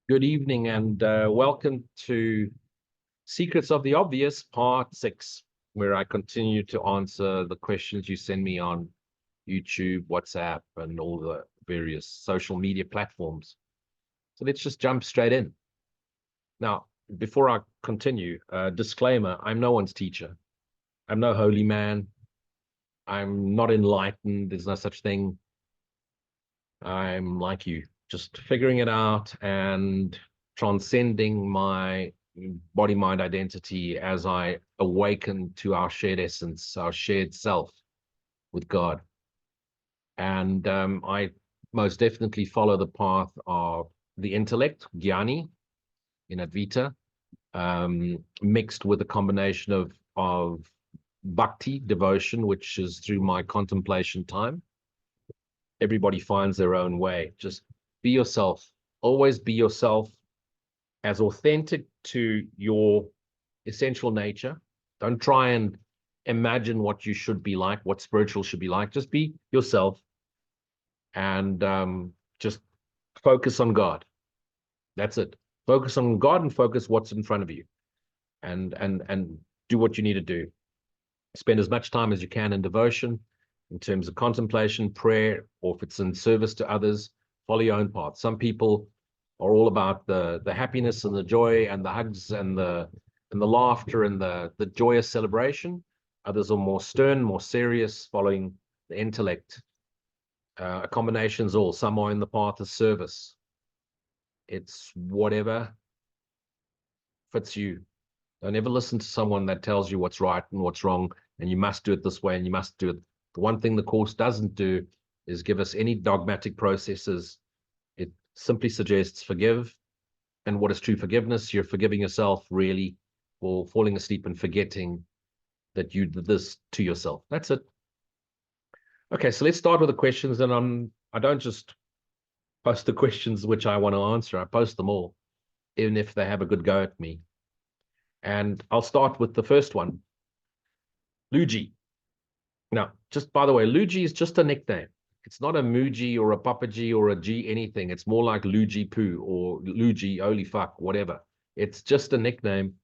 Good evening and welcome to Secrets of the Obvious, Part 6, where I continue to answer the questions you send me on YouTube, WhatsApp, and all the various social media platforms. So let's just jump straight in. Now, before I continue, disclaimer, I'm no one's teacher. I'm no holy man. I'm not enlightened. There's no such thing. I'm like you, just figuring it out and transcending my body-mind identity as I awaken to our shared essence, our shared self with God. And I most definitely follow the path of the intellect, jnani, in Advaita, mixed with a combination of bhakti, devotion, which is through my contemplation time. Everybody finds their own way. Just be yourself. Always be yourself, as authentic to your essential nature. Don't try and imagine what you should be like, what spiritual should be like. Just be yourself and just focus on God. That's it. Focus on God and focus what's in front of you, and do what you need to do. Spend as much time as you can in devotion, in terms of contemplation, prayer, or if it's in service to others. Follow your own path. Some people are all about the happiness and the joy and the hugs and the laughter and the joyous celebration. Others are more stern, more serious, following the intellect. A combination's all. Some are in the path of service. It's whatever fits you. Don't ever listen to someone that tells you what's right and what's wrong, and you must do it this way and you must do it. The one thing the Course doesn't do is give us any dogmatic processes. It simply suggests forgive. And what is true forgiveness? You're forgiving yourself, really, for falling asleep and forgetting that you did this to yourself. That's it. Okay, so let's start with the questions. And I don't just post the questions which I want to answer. I post them all, even if they have a good go at me. And I'll start with the first one. Luigi. Now, just by the way, Luigi is just a nickname. It's not a Muji or a Papaji or a G anything. It's more like Luigi Poo or Luigi, holy fuck, whatever. It's just a nickname.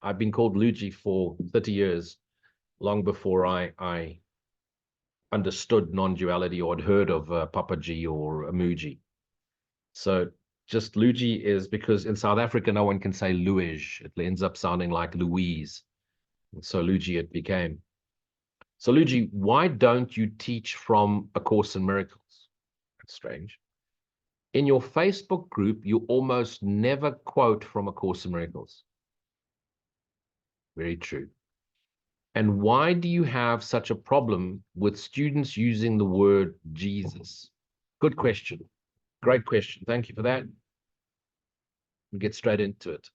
I've been called Luigi for 30 years, long before I understood non-duality or had heard of Papaji or a Muji. So just Luigi is because in South Africa, no one can say Luigi. It ends up sounding like Louise. And so Luigi it became. So Luigi, why don't you teach from A Course in Miracles? That's strange. In your Facebook group, you almost never quote from A Course in Miracles. Very true. And why do you have such a problem with students using the word Jesus? Good question. Great question. Thank you for that. We'll get straight into it.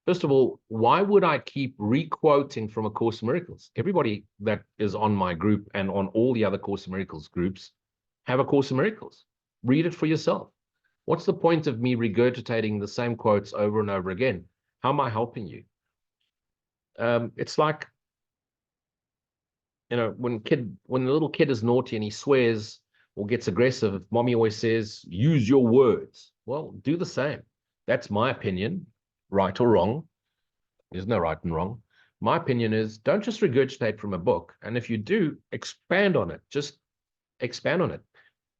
First of all, why would I keep re-quoting from A Course in Miracles? Everybody that is on my group and on all the other Course in Miracles groups have A Course in Miracles. Read it for yourself. What's the point of me regurgitating the same quotes over and over again? How am I helping you? It's like, you know, when the little kid is naughty and he swears or gets aggressive, mommy always says, use your words. Well, do the same. That's my opinion, right or wrong. There's no right and wrong. My opinion is don't just regurgitate from a book. And if you do, expand on it. Just expand on it.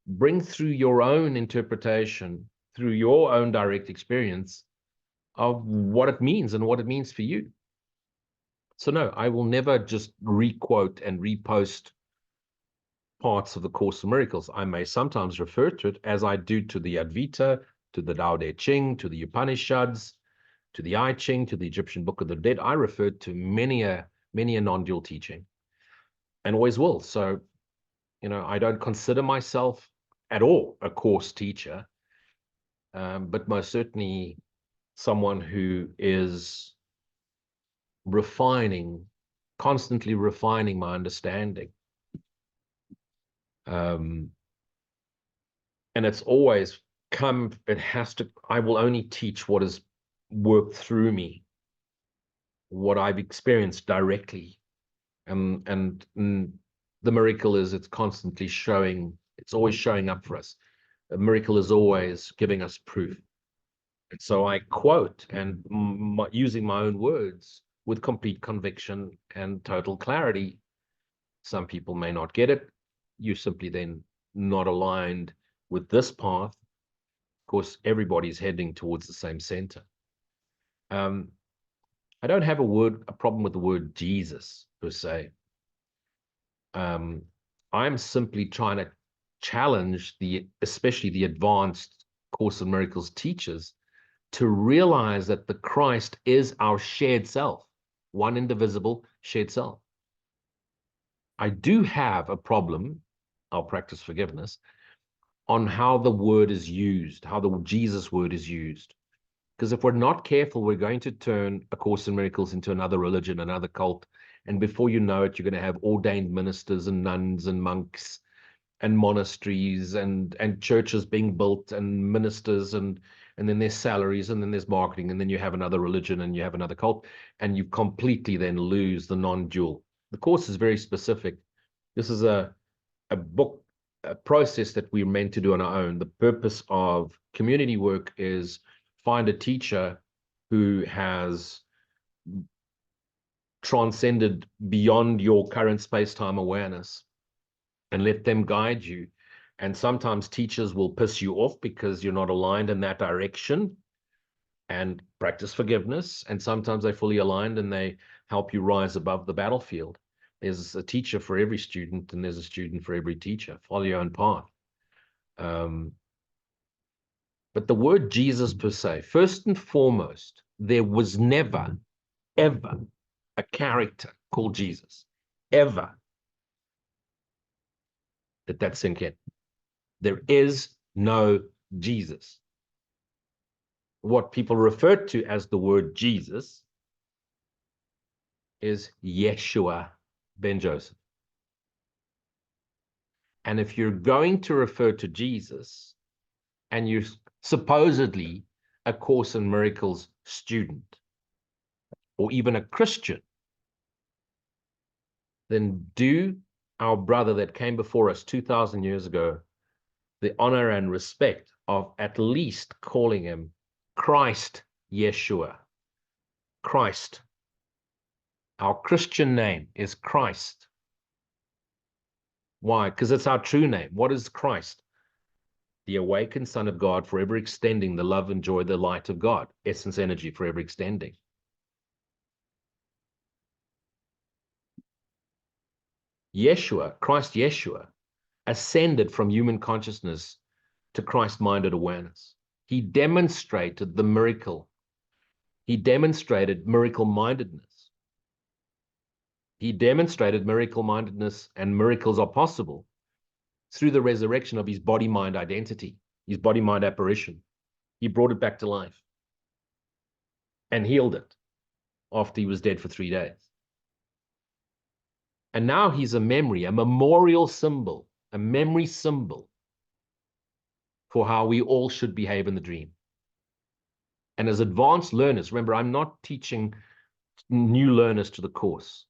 Bring through your own interpretation, through your own direct experience of what it means and what it means for you. So no, I will never just re-quote and repost parts of the Course in Miracles. I may sometimes refer to it as I do to the Advaita, to the Tao Te Ching, to the Upanishads, to the I Ching, to the Egyptian Book of the Dead. I referred to many a non-dual teaching and always will. So, you know, I don't consider myself at all a Course teacher, but most certainly someone who is constantly refining my understanding. And it's always I will only teach what has worked through me, what I've experienced directly. And the miracle is it's constantly showing, it's always showing up for us. A miracle is always giving us proof. And so I quote and using my own words with complete conviction and total clarity. Some people may not get it. You simply then not aligned with this path. Of course, everybody's heading towards the same center. I don't have a problem with the word Jesus per se. I'm simply trying to challenge especially the advanced Course in Miracles teachers to realize that the Christ is our shared self, one indivisible shared self. I do have a problem, I'll practice forgiveness, on how the word is used, how the Jesus word is used. Because if we're not careful, we're going to turn A Course in Miracles into another religion, another cult. And before you know it, you're going to have ordained ministers and nuns and monks and monasteries and churches being built and ministers and then there's salaries and then there's marketing and then you have another religion and you have another cult and you completely then lose the non-dual. The course is very specific. This is a book, a process that we're meant to do on our own. The purpose of community work is find a teacher who has transcended beyond your current space-time awareness and let them guide you. And sometimes teachers will piss you off because you're not aligned in that direction, and practice forgiveness. And sometimes they're fully aligned and they help you rise above the battlefield. There's a teacher for every student and there's a student for every teacher. Follow your own path. But the word Jesus per se, first and foremost, there was never, ever a character called Jesus. Ever. Let that sink in. There is no Jesus. What people refer to as the word Jesus is Yeshua ben Joseph. And if you're going to refer to Jesus and you're supposedly a Course in Miracles student or even a Christian, then do our brother that came before us 2,000 years ago the honor and respect of at least calling him Christ Yeshua. Christ. Our Christian name is Christ. Why? Because it's our true name. What is Christ? The awakened Son of God, forever extending the love and joy, the light of God. Essence energy, forever extending. Yeshua, Christ Yeshua, ascended from human consciousness to Christ-minded awareness. He demonstrated the miracle. He demonstrated miracle-mindedness. He demonstrated miracle-mindedness, and miracles are possible through the resurrection of his body-mind identity, his body-mind apparition. He brought it back to life and healed it after he was dead for 3 days. And now he's a memory, a memorial symbol, a memory symbol for how we all should behave in the dream. And as advanced learners, remember, I'm not teaching new learners to the course.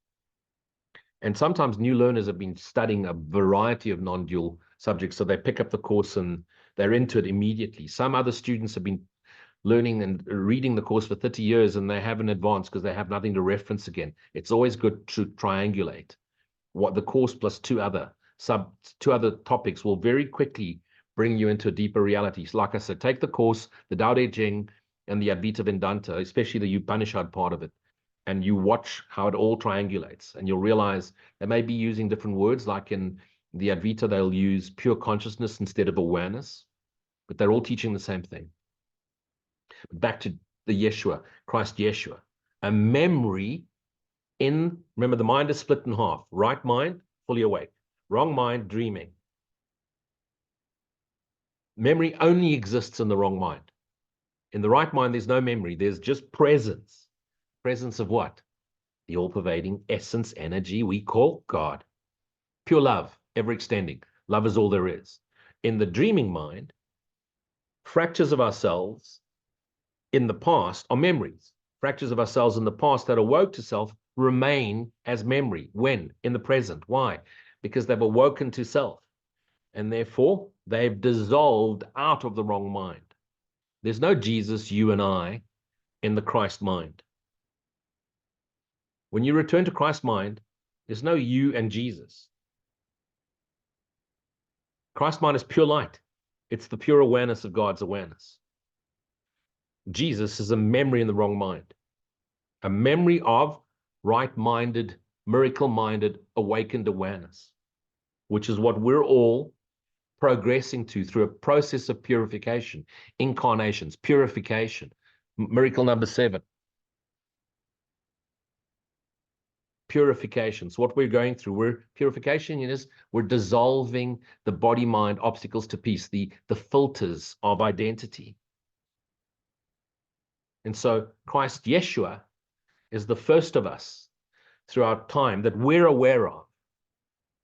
And sometimes new learners have been studying a variety of non-dual subjects, so they pick up the course and they're into it immediately. Some other students have been learning and reading the course for 30 years and they haven't advanced because they have nothing to reference again. It's always good to triangulate. What the course plus two other topics will very quickly bring you into a deeper reality. So like I said, take the course, the Tao Te Ching and the Advaita Vedanta, especially the Upanishad part of it, and you watch how it all triangulates, and you'll realize they may be using different words. Like in the Advaita, they'll use pure consciousness instead of awareness, but they're all teaching the same thing. Back to the Yeshua, Christ Yeshua, a memory remember, the mind is split in half. Right mind, fully awake. Wrong mind, dreaming. Memory only exists in the wrong mind. In the right mind, there's no memory. There's just presence. Presence of what? The all-pervading essence energy we call God. Pure love, ever extending. Love is all there is. In the dreaming mind, fractures of ourselves in the past are memories. Fractures of ourselves in the past that awoke to self remain as memory. When? In the present. Why? Because they've awoken to self. And therefore, they've dissolved out of the wrong mind. There's no Jesus, you and I, in the Christ mind. When you return to Christ's mind, there's no you and Jesus. Christ's mind is pure light. It's the pure awareness of God's awareness. Jesus is a memory in the wrong mind, a memory of right-minded, miracle-minded, awakened awareness, which is what we're all progressing to through a process of purification, incarnations, purification. Miracle number 7. Purifications. What we're going through, purification is we're dissolving the body-mind obstacles to peace, the filters of identity. And so Christ Yeshua is the first of us throughout time that we're aware of,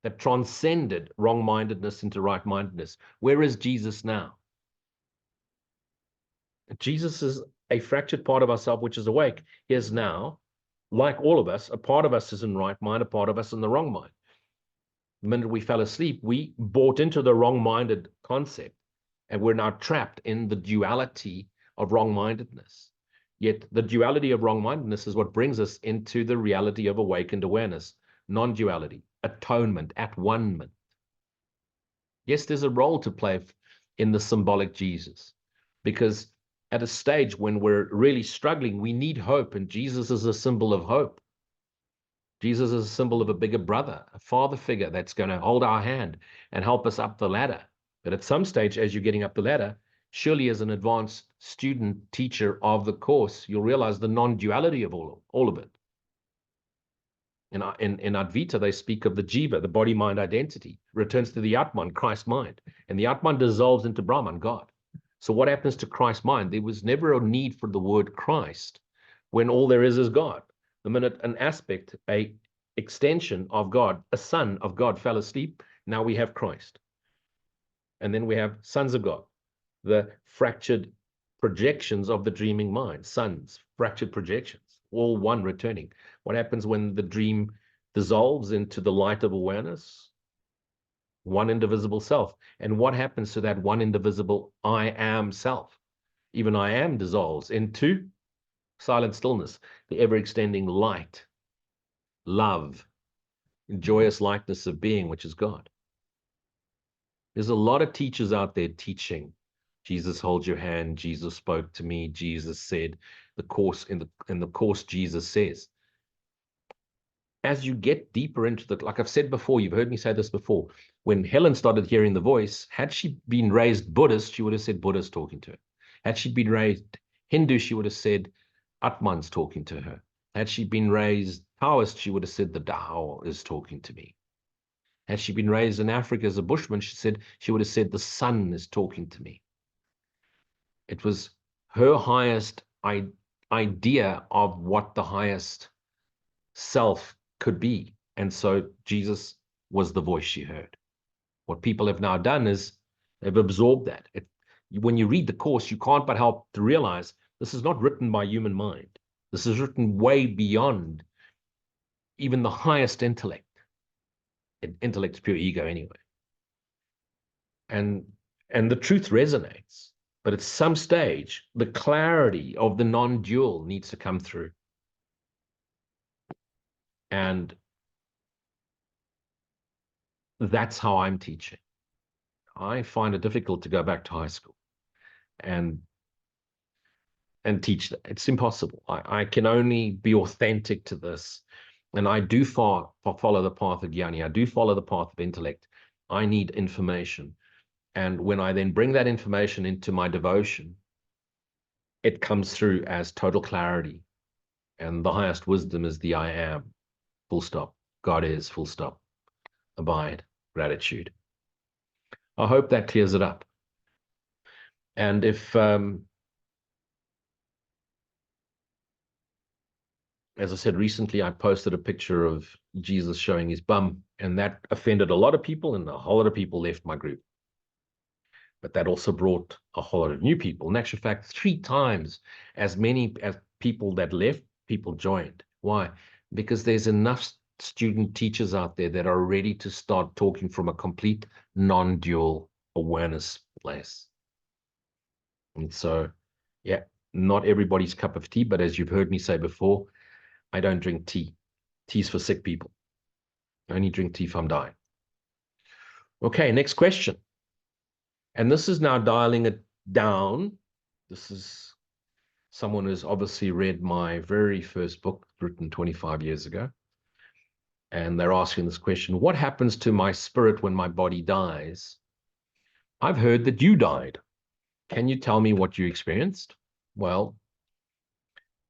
that transcended wrong-mindedness into right-mindedness. Where is Jesus now? Jesus is a fractured part of ourselves which is awake. He is now, like all of us, a part of us is in right mind, a part of us in the wrong mind. The minute we fell asleep, we bought into the wrong-minded concept, and we're now trapped in the duality of wrong-mindedness. Yet the duality of wrong-mindedness is what brings us into the reality of awakened awareness, non-duality, atonement, at-one-ment. Yes, there's a role to play in the symbolic Jesus, because at a stage when we're really struggling, we need hope, and Jesus is a symbol of hope. Jesus is a symbol of a bigger brother, a father figure that's going to hold our hand and help us up the ladder. But at some stage, as you're getting up the ladder, surely as an advanced student teacher of the course, you'll realize the non-duality of all of it. In Advaita, they speak of the jiva, the body-mind identity, returns to the Atman, Christ mind. And the Atman dissolves into Brahman, God. So what happens to Christ's mind? There was never a need for the word Christ when all there is God. The minute an aspect, a extension of God, a son of God fell asleep, now we have Christ. And then we have sons of God, the fractured projections of the dreaming mind, sons, fractured projections, all one returning. What happens when the dream dissolves into the light of awareness? One indivisible self. And what happens to that one indivisible I am self? Even I am dissolves into silent stillness, the ever-extending light, love, joyous lightness of being, which is God. There's a lot of teachers out there teaching. Jesus holds your hand, Jesus spoke to me, Jesus said, the course in the course Jesus says. As you get deeper into the, like I've said before, you've heard me say this before, when Helen started hearing the voice, had she been raised Buddhist, she would have said Buddha's talking to her. Had she been raised Hindu, she would have said Atman's talking to her. Had she been raised Taoist, she would have said the Tao is talking to me. Had she been raised in Africa as a bushman, she would have said the sun is talking to me. It was her highest idea of what the highest self could be. And so Jesus was the voice she heard. What people have now done is they've absorbed that. When you read the course, you can't but help to realize this is not written by human mind. This is written way beyond even the highest intellect. Intellect is pure ego anyway. And the truth resonates. But at some stage, the clarity of the non-dual needs to come through. And that's how I'm teaching. I find it difficult to go back to high school and teach that. It's impossible. I can only be authentic to this. And I do follow the path of Jnani. I do follow the path of intellect. I need information. And when I then bring that information into my devotion, it comes through as total clarity. And the highest wisdom is the I am, full stop. God is, full stop. Abide, gratitude. I hope that clears it up. And if, as I said recently, I posted a picture of Jesus showing his bum, and that offended a lot of people, and a whole lot of people left my group. But that also brought a whole lot of new people. In actual fact, 3 times as many as people that left, people joined. Why? Because there's enough student teachers out there that are ready to start talking from a complete non-dual awareness place. And so Yeah, not everybody's cup of tea, but as you've heard me say before, I don't drink tea. Tea's for sick people. I only drink tea if I'm dying. Okay, next question. And this is now dialing it down. This is someone who's obviously read my very first book, written 25 years ago. And they're asking this question: what happens to my spirit when my body dies? I've heard that you died. Can you tell me what you experienced? Well,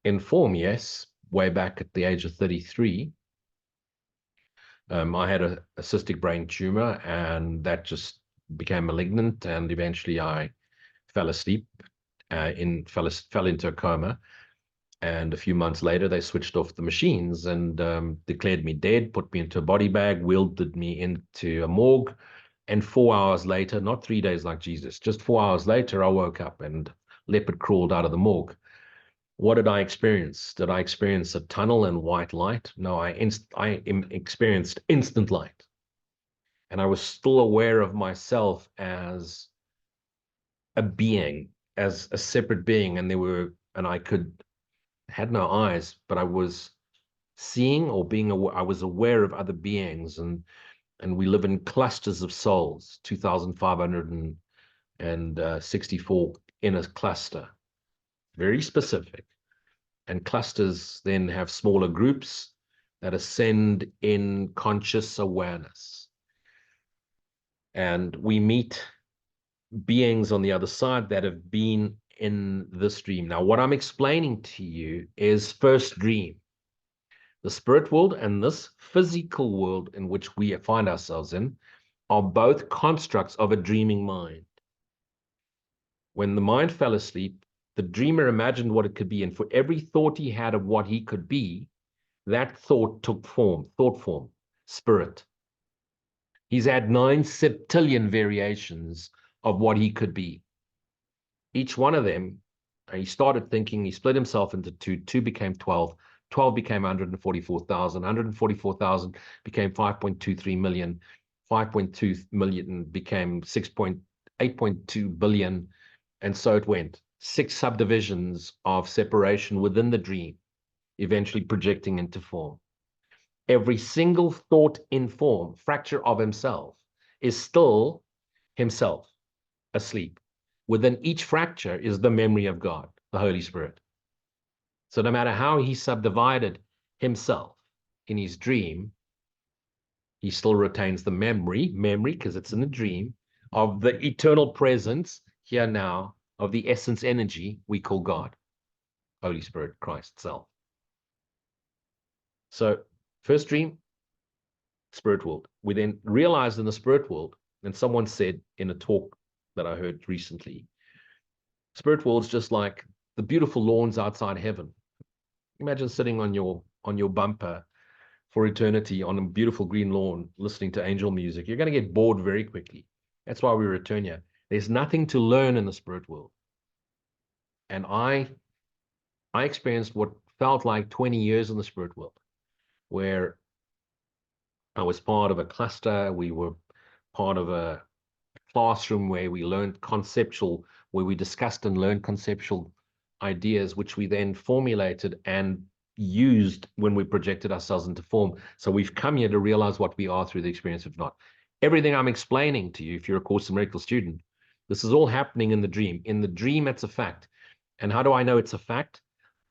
in form, yes. Way back at the age of 33, I had a cystic brain tumor, and that just became malignant, and eventually I fell asleep, fell into a coma. And a few months later, they switched off the machines and declared me dead, put me into a body bag, wheeled me into a morgue. And 4 hours later, not 3 days like Jesus, just 4 hours later, I woke up and leopard crawled out of the morgue. What did I experience? Did I experience a tunnel and white light? No, I experienced instant light. And I was still aware of myself as a being, as a separate being. And I had no eyes, but I was seeing or being aware. I was aware of other beings, and we live in clusters of souls, 2,564 in a cluster, very specific. And clusters then have smaller groups that ascend in conscious awareness. And we meet beings on the other side that have been in this dream. Now, what I'm explaining to you is first dream. The spirit world and this physical world in which we find ourselves in are both constructs of a dreaming mind. When the mind fell asleep, the dreamer imagined what it could be, and for every thought he had of what he could be, that thought took form, thought form, spirit. He's had 9 septillion variations of what he could be. Each one of them, he started thinking, he split himself into two, 2 became 12, 12 became 144,000, 144,000 became 5.23 million, 5.2 million became 8.2 billion, and so it went. 6 subdivisions of separation within the dream, eventually projecting into form. Every single thought in form, fracture of himself, is still himself asleep. Within each fracture is the memory of God, the Holy Spirit. So no matter how he subdivided himself in his dream, he still retains the memory, because it's in a dream, of the eternal presence here now, of the essence energy we call God, Holy Spirit, Christ itself. So first dream, spirit world. We then realized in the spirit world, and someone said in a talk that I heard recently, spirit world's just like the beautiful lawns outside heaven. Imagine sitting on your bumper for eternity on a beautiful green lawn, listening to angel music. You're going to get bored very quickly. That's why we return here. There's nothing to learn in the spirit world. And I experienced what felt like 20 years in the spirit world, where I was part of a cluster. We were part of a classroom where we learned where we discussed and learned conceptual ideas, which we then formulated and used when we projected ourselves into form. So we've come here to realize what we are through the experience of not. Everything I'm explaining to you, if you're a Course in Miracles student, this is all happening in the dream. In the dream, it's a fact. And how do I know it's a fact?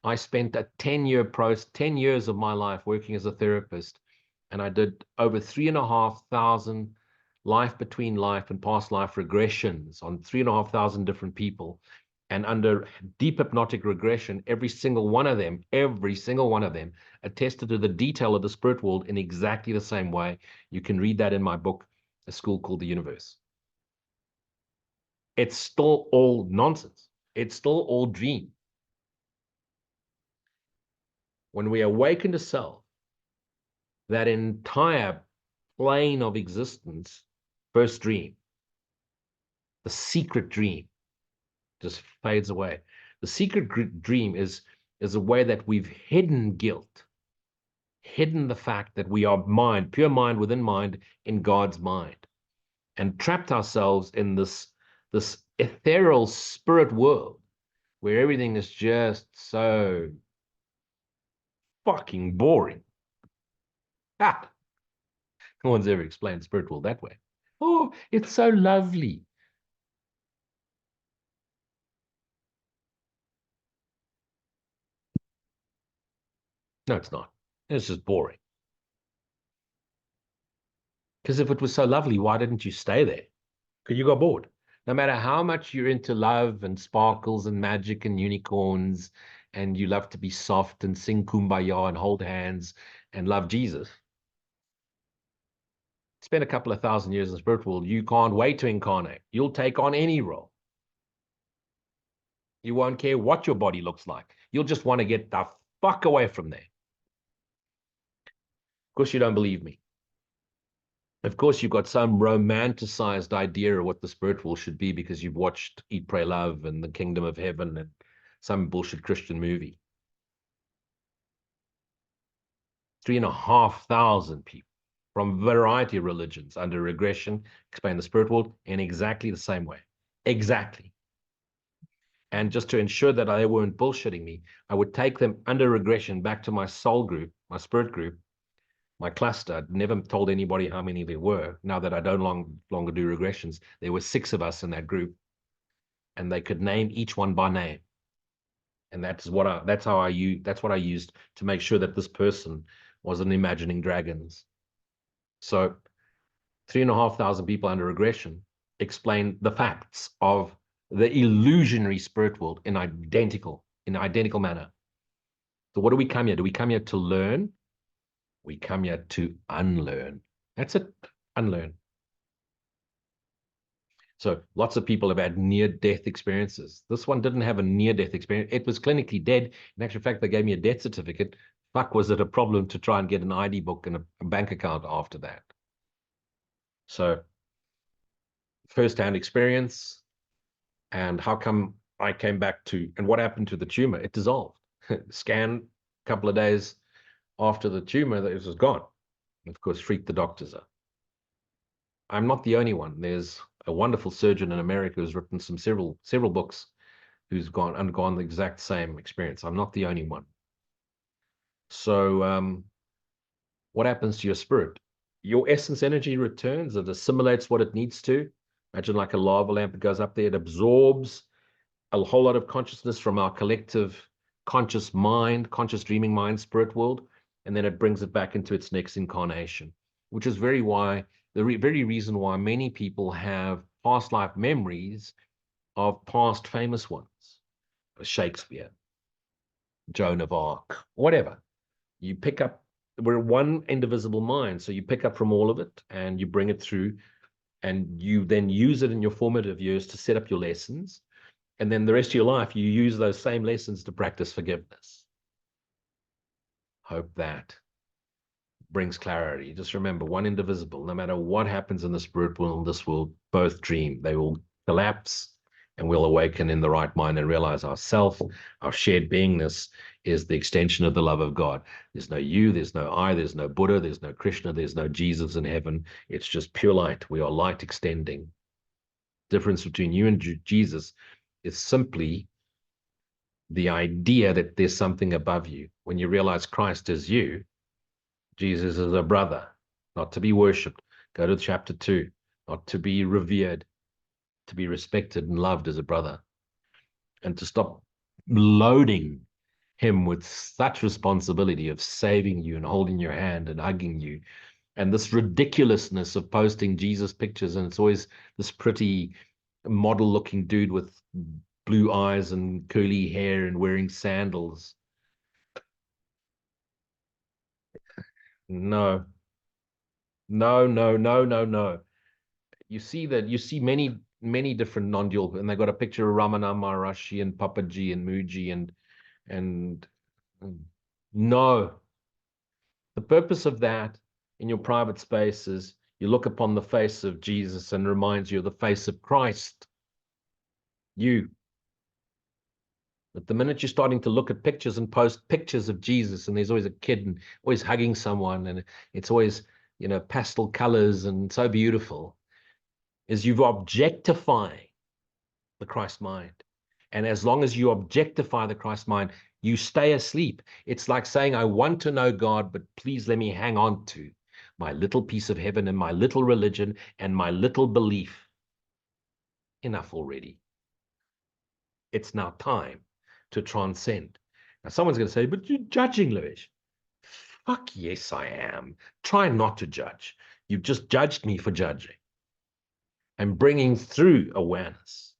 I spent a 10 years of my life working as a therapist, and I did over 3,500 life between life and past life regressions on 3,500 different people. And under deep hypnotic regression, every single one of them attested to the detail of the spirit world in exactly the same way. You can read that in my book, A School Called the Universe. It's still all nonsense. It's still all dream. When we awaken to self, that entire plane of existence, first dream, the secret dream, just fades away. The secret dream is a way that we've hidden guilt, hidden the fact that we are mind, pure mind within mind, in God's mind, and trapped ourselves in this ethereal spirit world where everything is just so fucking boring. Ah, no one's ever explained spirit world that way. Oh, it's so lovely. No, it's not. It's just boring. Because if it was so lovely, why didn't you stay there? Because you got bored. No matter how much you're into love and sparkles and magic and unicorns, and you love to be soft and sing kumbaya and hold hands and love Jesus, spend a couple of thousand years in the spirit world, you can't wait to incarnate. You'll take on any role. You won't care what your body looks like. You'll just want to get the fuck away from there. Of course, you don't believe me. Of course, you've got some romanticized idea of what the spirit world should be because you've watched Eat, Pray, Love and the Kingdom of Heaven and some bullshit Christian movie. 3,500 people from a variety of religions under regression explain the spirit world in exactly the same way. Exactly. And just to ensure that they weren't bullshitting me, I would take them under regression back to my soul group, my spirit group, my cluster. I'd never told anybody how many there were. Now that I don't longer do regressions, there were 6 of us in that group, and they could name each one by name. And that's what I used to make sure that this person wasn't imagining dragons. So 3,500 people under regression explain the facts of the illusionary spirit world in identical manner. So what do we come here? Do we come here to learn? We come here to unlearn. That's it. Unlearn. So lots of people have had near-death experiences. This one didn't have a near-death experience. It was clinically dead. In actual fact, they gave me a death certificate. Fuck, was it a problem to try and get an ID book and a bank account after that? So first-hand experience. And how come I came back to, and what happened to the tumor? It dissolved. Scan a couple of days after the tumor, it was gone. Of course, freaked the doctors out. I'm not the only one. There's a wonderful surgeon in America who's written several books who's undergone the exact same experience. I'm not the only one. So what happens to your spirit? Your essence energy returns. It assimilates what it needs to. Imagine like a lava lamp. It goes up there. It absorbs a whole lot of consciousness from our collective conscious mind, conscious dreaming mind, spirit world, and then it brings it back into its next incarnation, which is very reason why many people have past life memories of past famous ones, Shakespeare, Joan of Arc, whatever. You pick up, we're one indivisible mind, so you pick up from all of it and you bring it through, and you then use it in your formative years to set up your lessons. And then the rest of your life, you use those same lessons to practice forgiveness. Hope that brings clarity. Just remember, one indivisible. No matter what happens in the spirit world, this will both dream. They will collapse, and we'll awaken in the right mind and realize our self, our shared beingness, is the extension of the love of God. There's no you, there's no I, there's no Buddha, there's no Krishna, there's no Jesus in heaven. It's just pure light. We are light extending. Difference between you and Jesus is simply the idea that there's something above you. When you realize Christ is you, Jesus is a brother, not to be worshipped. Go to chapter 2, not to be revered, to be respected and loved as a brother. And to stop loading him with such responsibility of saving you and holding your hand and hugging you. And this ridiculousness of posting Jesus pictures, and it's always this pretty model-looking dude with blue eyes and curly hair and wearing sandals. No, no, no, no, no, no. You see many different non-dual, and they got a picture of Ramana Maharishi and Papaji and Muji and no. The purpose of that in your private space is you look upon the face of Jesus and reminds you of the face of Christ. You. But the minute you're starting to look at pictures and post pictures of Jesus, and there's always a kid and always hugging someone, and it's always, pastel colors and so beautiful, is you've objectifying the Christ mind. And as long as you objectify the Christ mind, you stay asleep. It's like saying, I want to know God, but please let me hang on to my little piece of heaven and my little religion and my little belief. Enough already. It's now time to transcend. Now, someone's going to say, but you're judging, Lewis. Fuck yes, I am. Try not to judge. You've just judged me for judging. I'm bringing through awareness.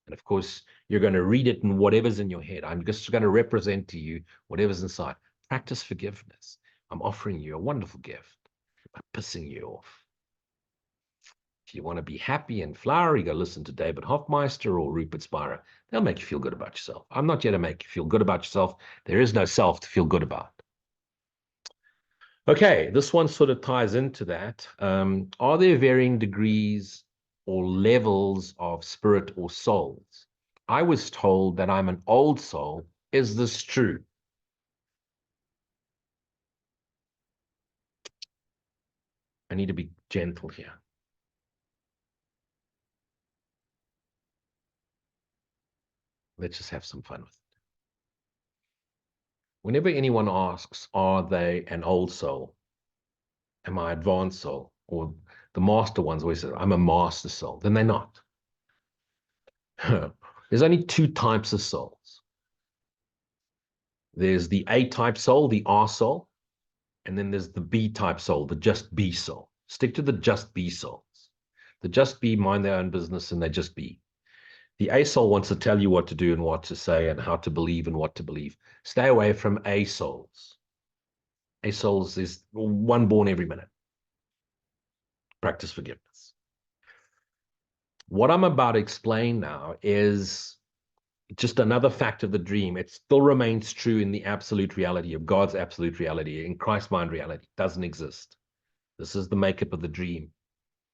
And of course, you're going to read it in whatever's in your head. I'm just going to represent to you whatever's inside. Practice forgiveness. I'm offering you a wonderful gift by pissing you off. If you want to be happy and flowery, go listen to David Hoffmeister or Rupert Spira. They'll make you feel good about yourself. I'm not here to make you feel good about yourself. There is no self to feel good about. Okay, this one sort of ties into that. Are there varying degrees or levels of spirit or souls? I was told that I'm an old soul. Is this true? I need to be gentle here. Let's just have some fun with it. Whenever anyone asks, are they an old soul? Am I advanced soul? Or the master ones always say, I'm a master soul. Then they're not. There's only two types of souls. There's the A-type soul, the R soul, and then there's the B-type soul, the just be soul. Stick to the just be souls. The just be mind their own business and they just be. The A soul wants to tell you what to do and what to say and how to believe and what to believe. Stay away from A souls. A souls is one born every minute. Practice forgiveness. What I'm about to explain now is just another fact of the dream. It still remains true in the absolute reality of God's absolute reality. In Christ's mind reality, it doesn't exist. This is the makeup of the dream.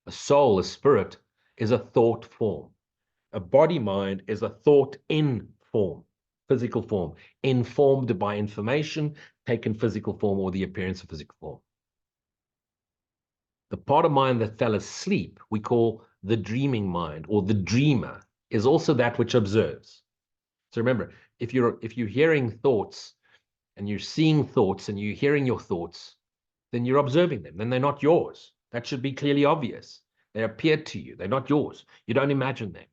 A soul, a spirit, is a thought form. A body mind is a thought in form, physical form, informed by information, taken physical form or the appearance of physical form. The part of mind that fell asleep, we call the dreaming mind or the dreamer, is also that which observes. So remember, if you're hearing thoughts and you're seeing thoughts and you're hearing your thoughts, then you're observing them. Then they're not yours. That should be clearly obvious. They appear to you. They're not yours. You don't imagine them.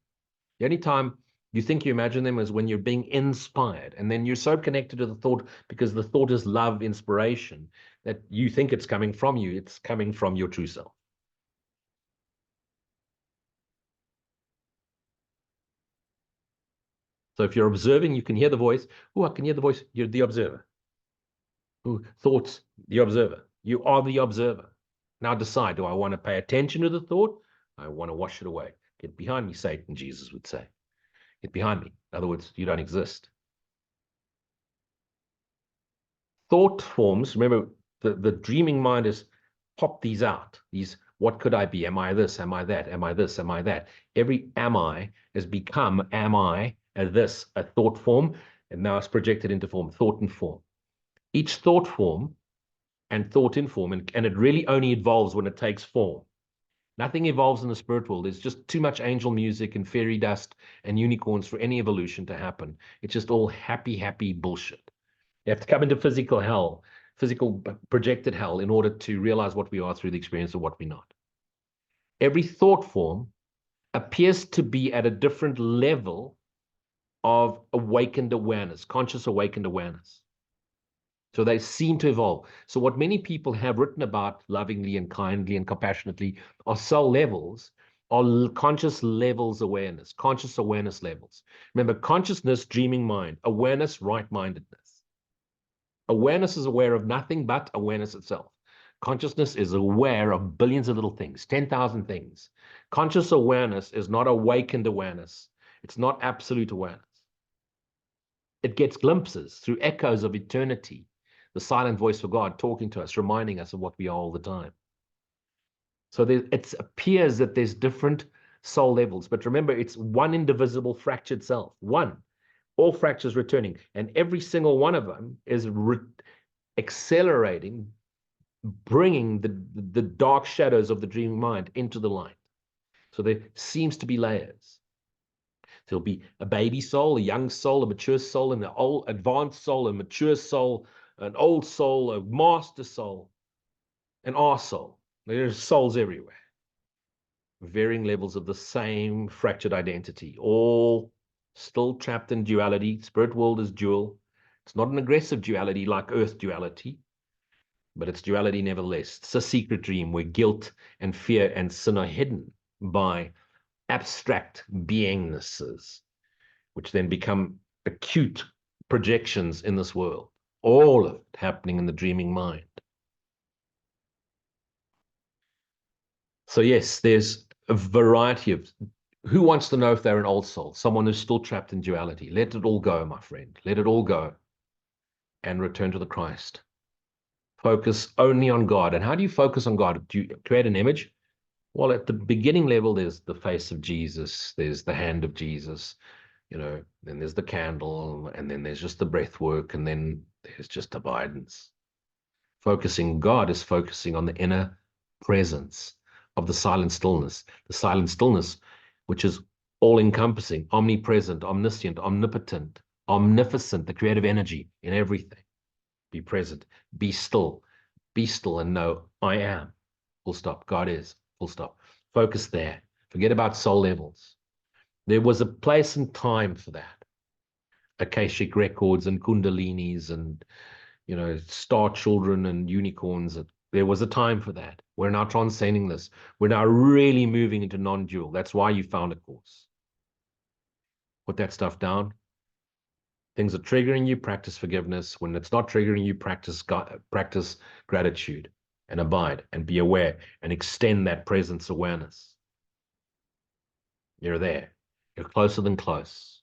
The only time you think you imagine them is when you're being inspired. And then you're so connected to the thought because the thought is love, inspiration, that you think it's coming from you. It's coming from your true self. So if you're observing, you can hear the voice. Oh, I can hear the voice. You're the observer. Ooh, thoughts, the observer. You are the observer. Now decide, do I want to pay attention to the thought? I want to wash it away. Get behind me, Satan, Jesus would say. Get behind me. In other words, you don't exist. Thought forms, remember, the dreaming mind is pop these out. These, what could I be? Am I this? Am I that? Am I this? Am I that? Every am I has become am I as this, a thought form, and now it's projected into form, thought and form. Each thought form and thought in form, and it really only evolves when it takes form. Nothing evolves in the spirit world. There's just too much angel music and fairy dust and unicorns for any evolution to happen. It's just all happy, happy bullshit. You have to come into physical hell, physical projected hell, in order to realize what we are through the experience of what we're not. Every thought form appears to be at a different level of awakened awareness, conscious awakened awareness. So they seem to evolve. So what many people have written about lovingly and kindly and compassionately are soul levels, are conscious levels awareness, conscious awareness levels. Remember, consciousness, dreaming mind, awareness, right-mindedness. Awareness is aware of nothing but awareness itself. Consciousness is aware of billions of little things, 10,000 things. Conscious awareness is not awakened awareness. It's not absolute awareness. It gets glimpses through echoes of eternity, the silent voice of God talking to us, reminding us of what we are all the time. So it appears that there's different soul levels, but remember, it's one indivisible fractured self, one. All fractures returning, and every single one of them is accelerating, bringing the dark shadows of the dreaming mind into the light. So there seems to be layers. There'll be a baby soul, a young soul, a mature soul, and an old advanced soul, a mature soul, an old soul, a master soul, an our soul. There's souls everywhere. Varying levels of the same fractured identity, all still trapped in duality. Spirit world is dual. It's not an aggressive duality like earth duality, but it's duality nevertheless. It's a secret dream where guilt and fear and sin are hidden by abstract beingnesses, which then become acute projections in this world. All of it happening in the dreaming mind. So yes, there's a variety of, who wants to know if they're an old soul? Someone who's still trapped in duality. Let it all go, my friend. Let it all go and return to the Christ. Focus only on God. And how do you focus on God? Do you create an image? Well, at the beginning level, there's the face of Jesus. There's the hand of Jesus. Then there's the candle, and then there's just the breath work, and then there's just abidance. Focusing God is focusing on the inner presence of the silent stillness, which is all-encompassing, omnipresent, omniscient, omnipotent, omnificent, the creative energy in everything. Be present, be still and know I am, full stop. God is, full stop. Focus there. Forget about soul levels. There was a place and time for that. Akashic records and kundalinis and, star children and unicorns. There was a time for that. We're now transcending this. We're now really moving into non-dual. That's why you found a course. Put that stuff down. Things are triggering you, practice forgiveness. When it's not triggering you, practice gratitude and abide and be aware and extend that presence awareness. You're there. You're closer than close.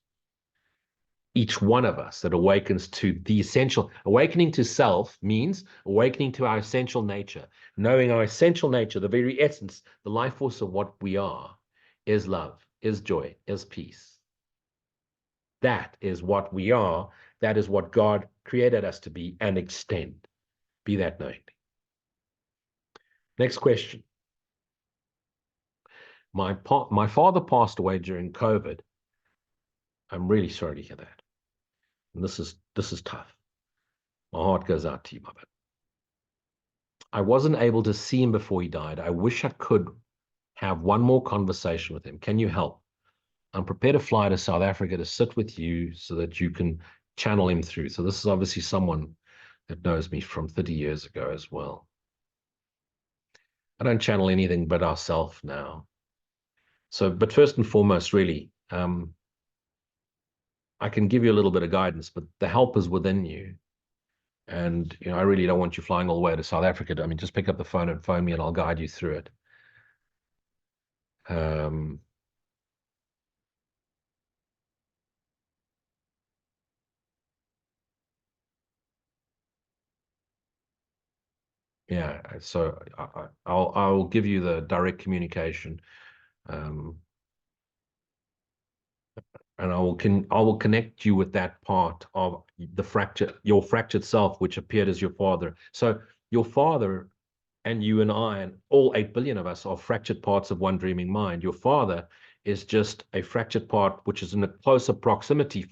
Each one of us that awakens to the essential, awakening to self means awakening to our essential nature, knowing our essential nature, the very essence, the life force of what we are, is love, is joy, is peace. That is what we are. That is what God created us to be and extend. Be that knowing. Next question. My father passed away during COVID. I'm really sorry to hear that. And this is tough. My heart goes out to you, my bud. I wasn't able to see him before he died. I wish I could have one more conversation with him. Can you help? I'm prepared to fly to South Africa to sit with you so that you can channel him through. So this is obviously someone that knows me from 30 years ago as well. I don't channel anything but ourselves now. So, but first and foremost, really, I can give you a little bit of guidance, but the help is within you. And, I really don't want you flying all the way to South Africa. Just pick up the phone and phone me and I'll guide you through it. Yeah, so I'll give you the direct communication, and I will connect you with that part of your fractured self, which appeared as your father. So your father and you and I and all 8 billion of us are fractured parts of one dreaming mind. Your father is just a fractured part, which is in a closer proximity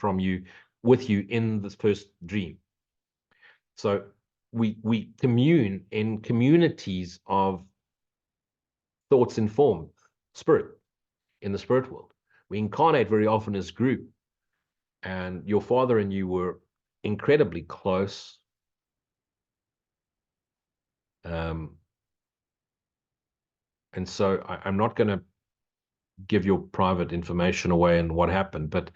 with you in this first dream. So we commune in communities of thoughts informed spirit in the spirit world. We incarnate very often as group, and your father and you were incredibly close. And so I'm not going to give your private information away and what happened, but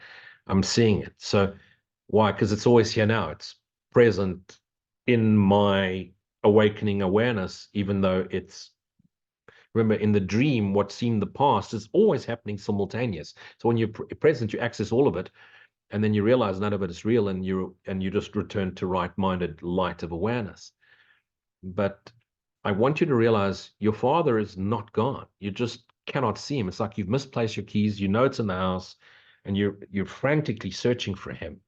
I'm seeing it. So why? Because it's always here now. It's present in my awakening awareness, even though remember, in the dream, what seemed the past is always happening simultaneous. So when you're present, you access all of it, and then you realize none of it is real, and you just return to right-minded light of awareness. But I want you to realize your father is not gone. You just cannot see him. It's like you've misplaced your keys. You know it's in the house, and you're frantically searching for him.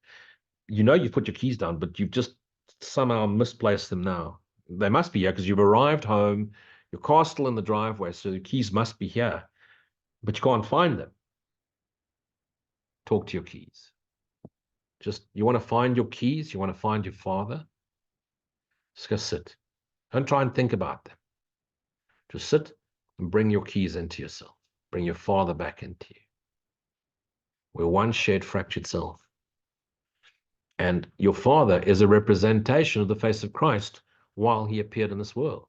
You've put your keys down, but you've just somehow misplaced them now. They must be here because you've arrived home. Your car's still in the driveway, so the keys must be here, but you can't find them. Talk to your keys. Just, you want to find your keys, you want to find your father, just go sit. Don't try and think about them. Just sit and bring your keys into yourself. Bring your father back into you. We're one shared fractured self. And your father is a representation of the face of Christ while he appeared in this world.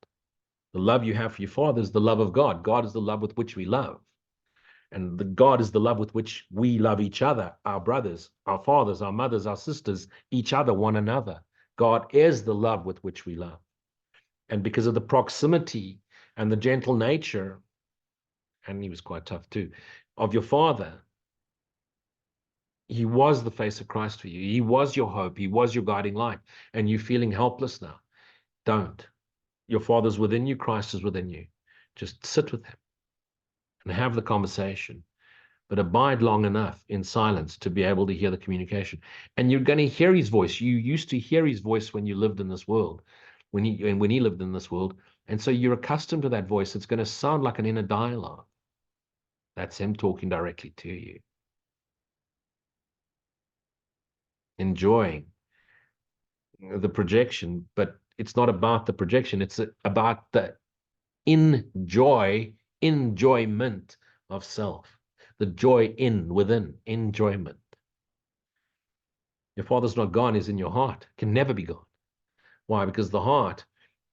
The love you have for your father is the love of God. God is the love with which we love. And the God is the love with which we love each other, our brothers, our fathers, our mothers, our sisters, each other, one another. God is the love with which we love. And because of the proximity and the gentle nature, and he was quite tough too, of your father, he was the face of Christ for you. He was your hope. He was your guiding light. And you're feeling helpless now. Don't. Your father's within you. Christ is within you. Just sit with him and have the conversation. But abide long enough in silence to be able to hear the communication. And you're going to hear his voice. You used to hear his voice when you lived in this world, when he lived in this world. And so you're accustomed to that voice. It's going to sound like an inner dialogue. That's him talking directly to you. Enjoying the projection, but it's not about the projection. It's about the enjoyment of self. The joy within, enjoyment. Your father's not gone, he's in your heart. Can never be gone. Why? Because the heart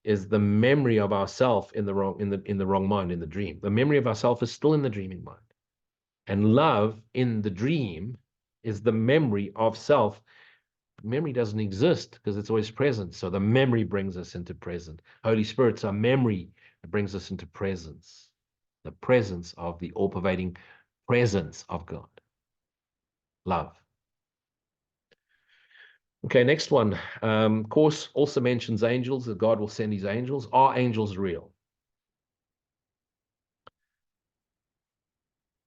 is the memory of ourself in the wrong mind, in the dream. The memory of ourself is still in the dreaming mind. And love in the dream is the memory of self. Memory doesn't exist because it's always present. So the memory brings us into present. Holy Spirit's our memory that brings us into presence. The presence of the all-pervading presence of God. Love. Okay, next one. Course also mentions angels, that God will send his angels. Are angels real?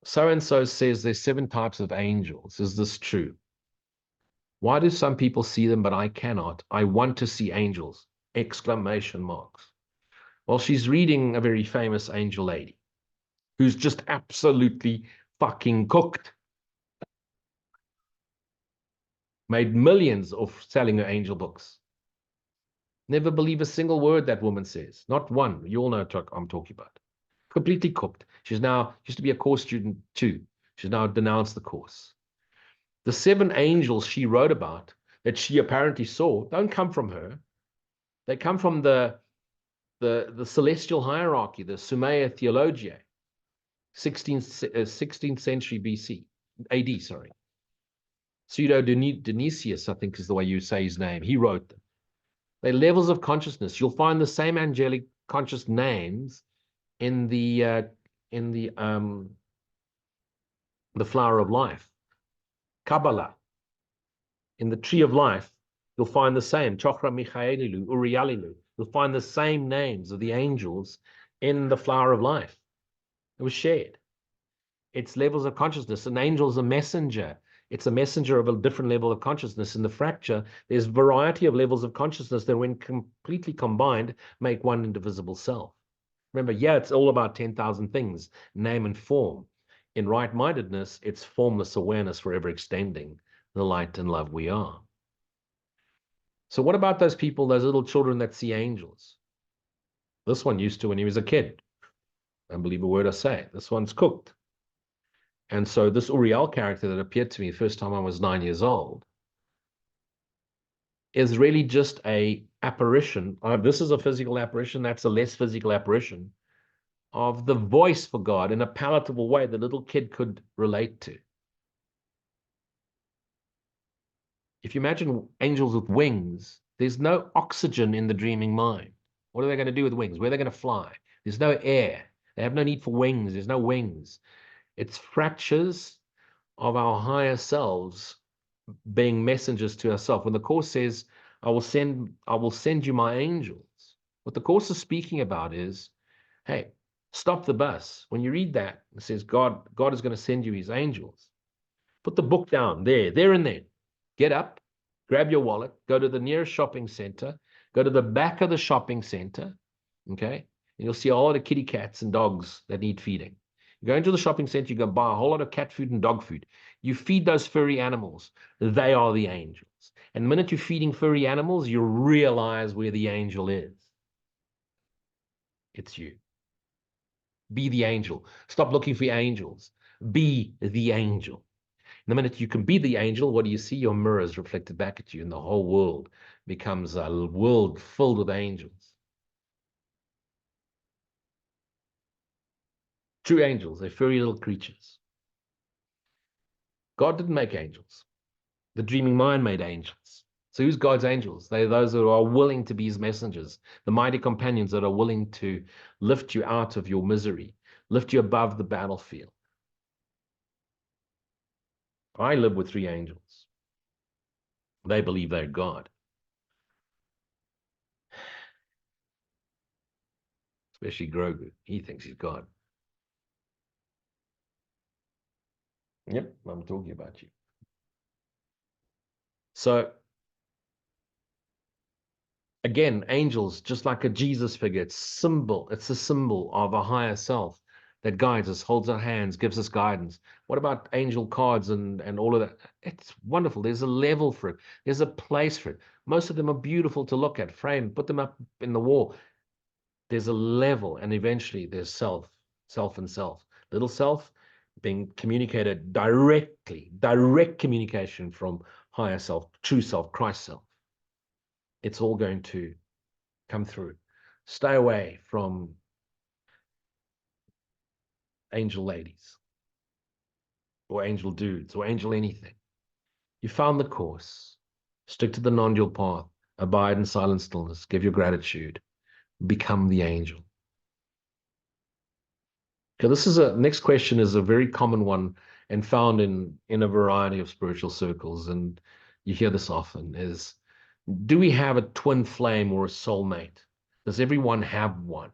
So-and-so says there's 7 types of angels. Is this true? Why do some people see them, but I cannot? I want to see angels! Exclamation marks. Well, she's reading a very famous angel lady who's just absolutely fucking cooked. Made millions of selling her angel books. Never believe a single word that woman says. Not one. You all know what I'm talking about. Completely cooked. She's now, used to be a course student too. She's now denounced the course. The 7 angels she wrote about that she apparently saw don't come from her. They come from the celestial hierarchy, the Sumaya Theologia, 16th century BC, AD, sorry. Pseudo Dionysius, I think is the way you say his name. He wrote them. They're levels of consciousness. You'll find the same angelic conscious names in the flower of life. Kabbalah. In the tree of life, you'll find the same. Chokra Michaelilu, Urialilu. You'll find the same names of the angels in the flower of life. It was shared. It's levels of consciousness. An angel is a messenger. It's a messenger of a different level of consciousness. In the fracture, there's a variety of levels of consciousness that, when completely combined, make one indivisible self. Remember, yeah, it's all about 10,000 things, name and form. In right-mindedness, it's formless awareness forever extending the light and love we are. So what about those people, those little children that see angels? This one used to when he was a kid. Don't believe a word I say. This one's cooked. And so this Uriel character that appeared to me the first time I was 9 years old is really just a apparition. This is a physical apparition. That's a less physical apparition of the voice for God in a palatable way the little kid could relate to. If you imagine angels with wings, there's no oxygen in the dreaming mind. What are they going to do with wings? Where are they going to fly? There's no air. They have no need for wings. There's no wings. It's fractures of our higher selves being messengers to ourselves. When the Course says, I will send you my angels, what the Course is speaking about is, hey, stop the bus. When you read that, it says God is going to send you his angels. Put the book down there and then. Get up, grab your wallet, go to the nearest shopping center, go to the back of the shopping center, okay? And you'll see all the kitty cats and dogs that need feeding. You go into the shopping center, you go buy a whole lot of cat food and dog food. You feed those furry animals. They are the angels. And the minute you're feeding furry animals, you realize where the angel is. It's you. Be the angel. Stop looking for angels. Be the angel. The minute you can be the angel, what do you see? Your mirrors reflected back at you, and the whole world becomes a world filled with angels. True angels, they're furry little creatures. God didn't make angels. The dreaming mind made angels. So who's God's angels? They're those who are willing to be his messengers, the mighty companions that are willing to lift you out of your misery, lift you above the battlefield. I live with 3 angels. They believe they're God. Especially Grogu. He thinks he's God. Yep, I'm talking about you. So, again, angels, just like a Jesus figure, it's a symbol of a higher self that guides us, holds our hands, gives us guidance. What about angel cards and all of that? It's wonderful. There's a level for it. There's a place for it. Most of them are beautiful to look at, frame, put them up in the wall. There's a level, and eventually there's self and self. Little self being communicated directly, direct communication from higher self, true self, Christ self. It's all going to come through. Stay away from angel ladies or angel dudes or angel anything. You found the course. Stick to the non-dual path. Abide in silent stillness. Give your gratitude. Become the angel. Okay, next question is a very common one and found in a variety of spiritual circles, and you hear this often, is, do we have a twin flame or a soulmate? Does everyone have one?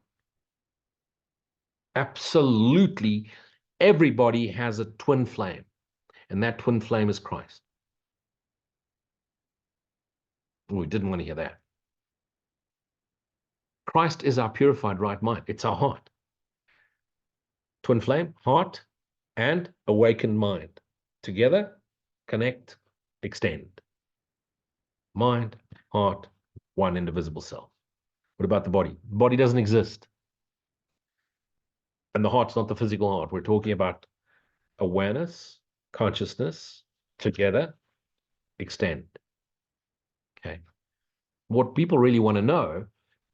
Absolutely, everybody has a twin flame, and that twin flame is Christ. We didn't want to hear that. Christ is our purified right mind. It's our heart. Twin flame, heart, and awakened mind. Together, connect, extend. Mind, heart, one indivisible self. What about the body? The body doesn't exist. And the heart's not the physical heart. We're talking about awareness, consciousness, together, extend. Okay. What people really want to know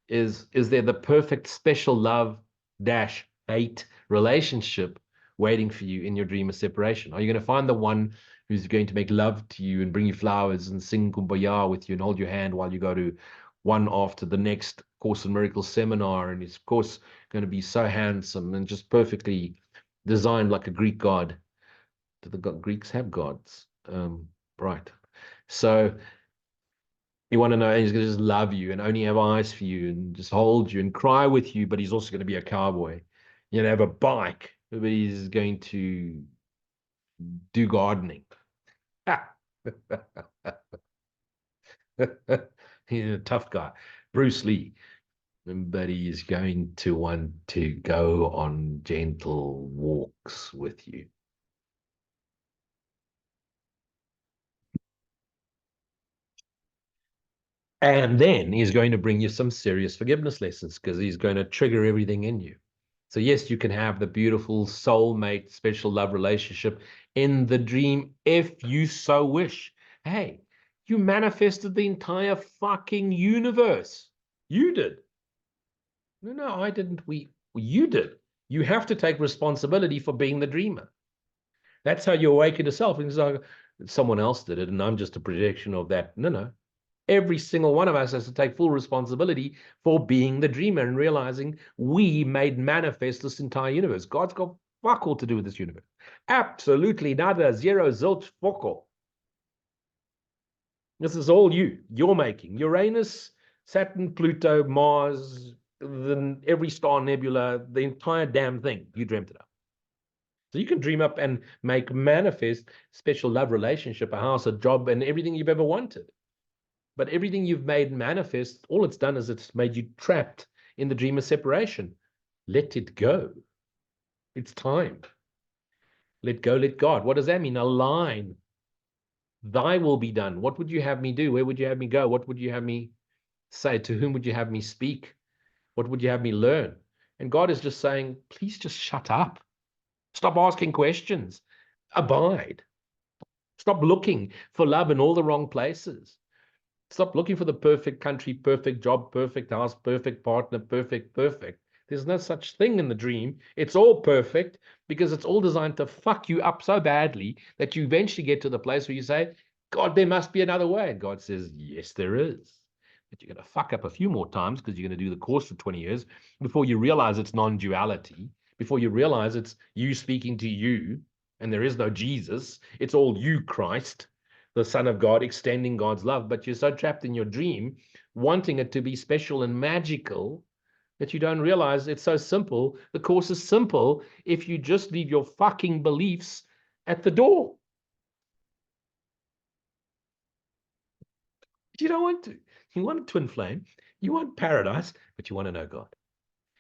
is there the perfect special love dash hate relationship waiting for you in your dream of separation? Are you going to find the one who's going to make love to you and bring you flowers and sing kumbaya with you and hold your hand while you go to one after the next Course in Miracles seminar, and he's of course going to be so handsome and just perfectly designed like a Greek god? Do the Greeks have gods? Right. So you want to know he's going to just love you and only have eyes for you and just hold you and cry with you, but he's also going to be a cowboy. You're going to have a bike, but he's going to do gardening. He's a tough guy. Bruce Lee. But he's going to want to go on gentle walks with you. And then he's going to bring you some serious forgiveness lessons because he's going to trigger everything in you. So yes, you can have the beautiful soulmate, special love relationship in the dream if you so wish. Hey, you manifested the entire fucking universe. You did. No, I didn't. You did. You have to take responsibility for being the dreamer. That's how you awaken yourself. And it's like, someone else did it, and I'm just a projection of that. No. Every single one of us has to take full responsibility for being the dreamer and realizing we made manifest this entire universe. God's got fuck all to do with this universe. Absolutely nada, zero, zilch, fuck all. This is all you're making. Uranus, Saturn, Pluto, Mars, every star nebula, the entire damn thing. You dreamt it up. So you can dream up and make manifest special love relationship, a house, a job, and everything you've ever wanted. But everything you've made manifest, all it's done is it's made you trapped in the dream of separation. Let it go. It's time. Let go, let God. What does that mean? Align. Thy will be done. What would you have me do? Where would you have me go? What would you have me say? To whom would you have me speak? What would you have me learn? And God is just saying, please just shut up. Stop asking questions. Abide. Stop looking for love in all the wrong places. Stop looking for the perfect country, perfect job, perfect house, perfect partner, perfect. There's no such thing in the dream. It's all perfect because it's all designed to fuck you up so badly that you eventually get to the place where you say, God, there must be another way. And God says, yes, there is. But you're going to fuck up a few more times because you're going to do the course for 20 years before you realize it's non-duality, before you realize it's you speaking to you and there is no Jesus. It's all you, Christ, the Son of God, extending God's love. But you're so trapped in your dream, wanting it to be special and magical, that you don't realize it's so simple. The course is simple if you just leave your fucking beliefs at the door. But you don't want to. You want a twin flame. You want paradise, but you want to know God.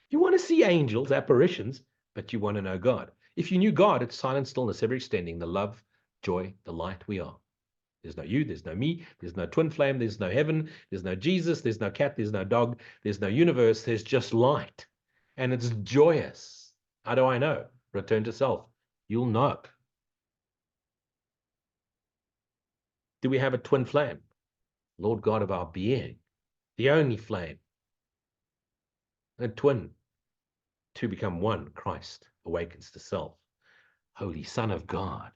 You want to see angels, apparitions, but you want to know God. If you knew God, it's silent stillness, ever extending, the love, joy, the light we are. There's no you, there's no me, there's no twin flame, there's no heaven, there's no Jesus, there's no cat, there's no dog, there's no universe, there's just light. And it's joyous. How do I know? Return to self. You'll know. Do we have a twin flame? Lord God of our being, the only flame, a twin, to become one. Christ awakens to self. Holy Son of God.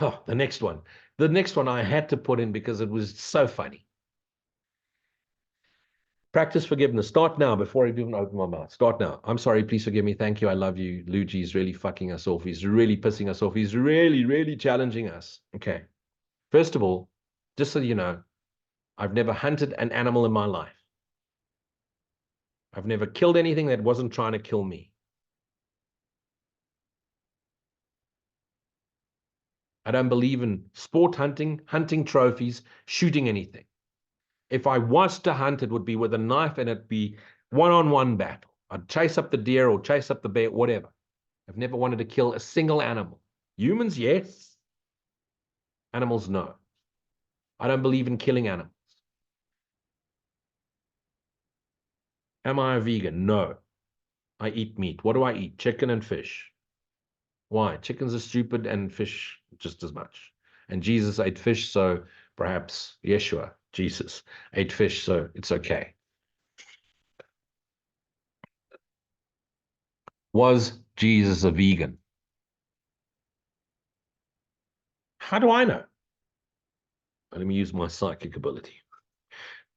Oh, the next one. The next one I had to put in because it was so funny. Practice forgiveness. Start now before I even open my mouth. Start now. I'm sorry. Please forgive me. Thank you. I love you. Luigi's really fucking us off. He's really pissing us off. He's really challenging us. Okay. First of all, just so you know, I've never hunted an animal in my life. I've never killed anything that wasn't trying to kill me. I don't believe in sport hunting, hunting trophies, shooting anything. If I was to hunt, it would be with a knife and it'd be one-on-one battle. I'd chase up the deer or chase up the bear, whatever. I've never wanted to kill a single animal. Humans, yes. Animals, no. I don't believe in killing animals. Am I a vegan? No. I eat meat. What do I eat? Chicken and fish. Why? Chickens are stupid and fish just as much. And Jesus ate fish, so perhaps Yeshua, Jesus, ate fish, so it's okay. Was Jesus a vegan? How do I know? Let me use my psychic ability.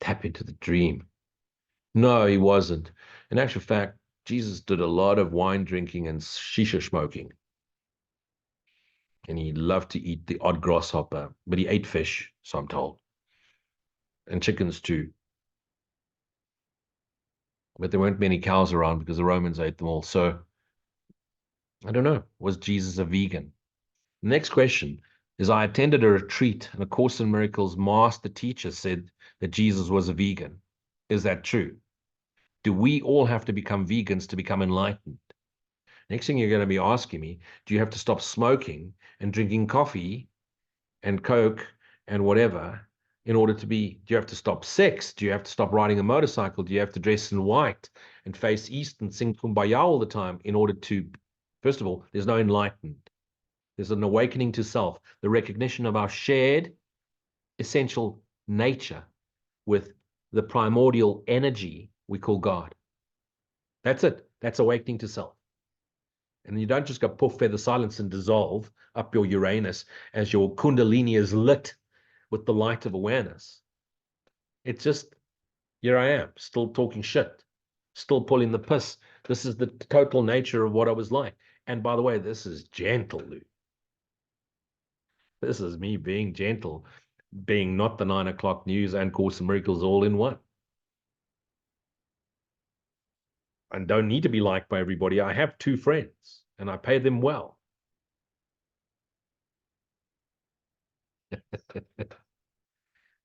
Tap into the dream. No, he wasn't. In actual fact, Jesus did a lot of wine drinking and shisha smoking. And he loved to eat the odd grasshopper, but he ate fish, so I'm told. And chickens too. But there weren't many cows around because the Romans ate them all. So I don't know. Was Jesus a vegan? Next question is, I attended a retreat and A Course in Miracles master teacher said that Jesus was a vegan. Is that true? Do we all have to become vegans to become enlightened? Next thing you're going to be asking me, do you have to stop smoking and drinking coffee and Coke and whatever in order to be, do you have to stop sex? Do you have to stop riding a motorcycle? Do you have to dress in white and face east and sing Kumbaya all the time in order to, first of all, there's no enlightenment. There's an awakening to self, the recognition of our shared essential nature with the primordial energy we call God. That's it. That's awakening to self. And you don't just go poof, feather, silence, and dissolve up your Uranus as your Kundalini is lit with the light of awareness. It's just, here I am, still talking shit, still pulling the piss. This is the total nature of what I was like. And by the way, this is gentle, Lou. This is me being gentle, being not the 9 o'clock news and Course in Miracles all in one. And don't need to be liked by everybody. I have 2 friends and I pay them well.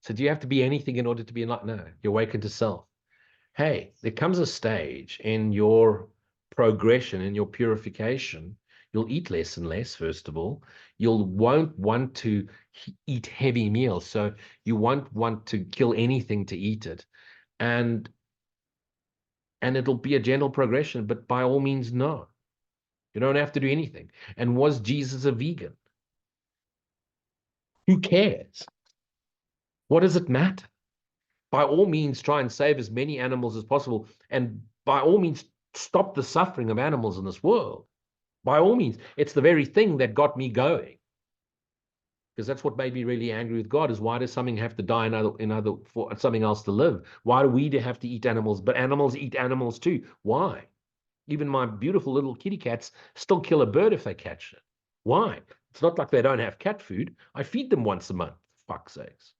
So do you have to be anything in order to be enlightened? No, you awaken to self. Hey, there comes a stage in your progression, in your purification, you'll eat less and less, first of all. You won't want to eat heavy meals, so you won't want to kill anything to eat it. And it'll be a gentle progression, but by all means, no. You don't have to do anything. And was Jesus a vegan? Who cares? What does it matter? By all means, try and save as many animals as possible. And by all means, stop the suffering of animals in this world. By all means, it's the very thing that got me going. Because that's what made me really angry with God, is why does something have to die for something else to live? Why do we have to eat animals? But animals eat animals too. Why? Even my beautiful little kitty cats still kill a bird if they catch it. Why? It's not like they don't have cat food. I feed them once a month, for fuck's sakes.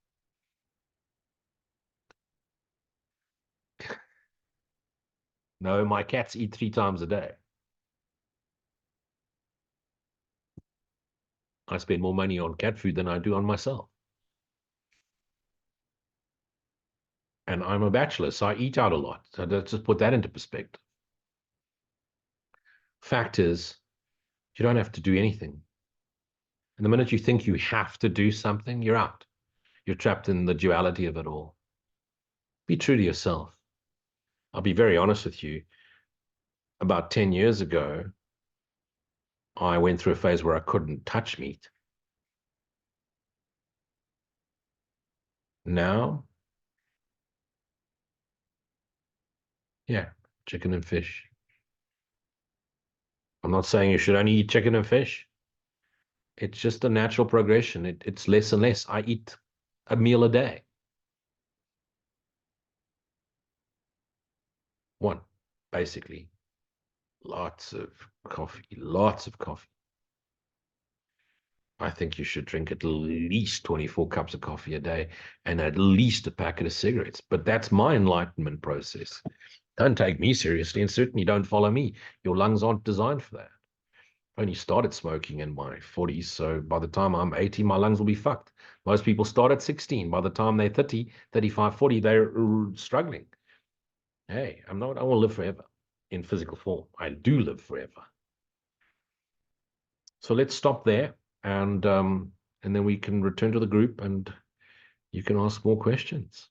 No, my cats eat 3 times a day. I spend more money on cat food than I do on myself. And I'm a bachelor, so I eat out a lot. So let's just put that into perspective. Fact is, you don't have to do anything. And the minute you think you have to do something, you're out. You're trapped in the duality of it all. Be true to yourself. I'll be very honest with you. About 10 years ago, I went through a phase where I couldn't touch meat. Now, yeah, chicken and fish. I'm not saying you should only eat chicken and fish. It's just a natural progression. It's less and less. I eat a meal a day. One, basically. Lots of coffee, lots of coffee. I think you should drink at least 24 cups of coffee a day and at least a packet of cigarettes. But that's my enlightenment process. Don't take me seriously, and certainly don't follow me. Your lungs aren't designed for that. I only started smoking in my 40s, so by the time I'm 80, my lungs will be fucked. Most people start at 16. By the time they're 30, 35, 40, they're struggling. Hey, I won't live forever in physical form. I do live forever. So let's stop there, and then we can return to the group and you can ask more questions.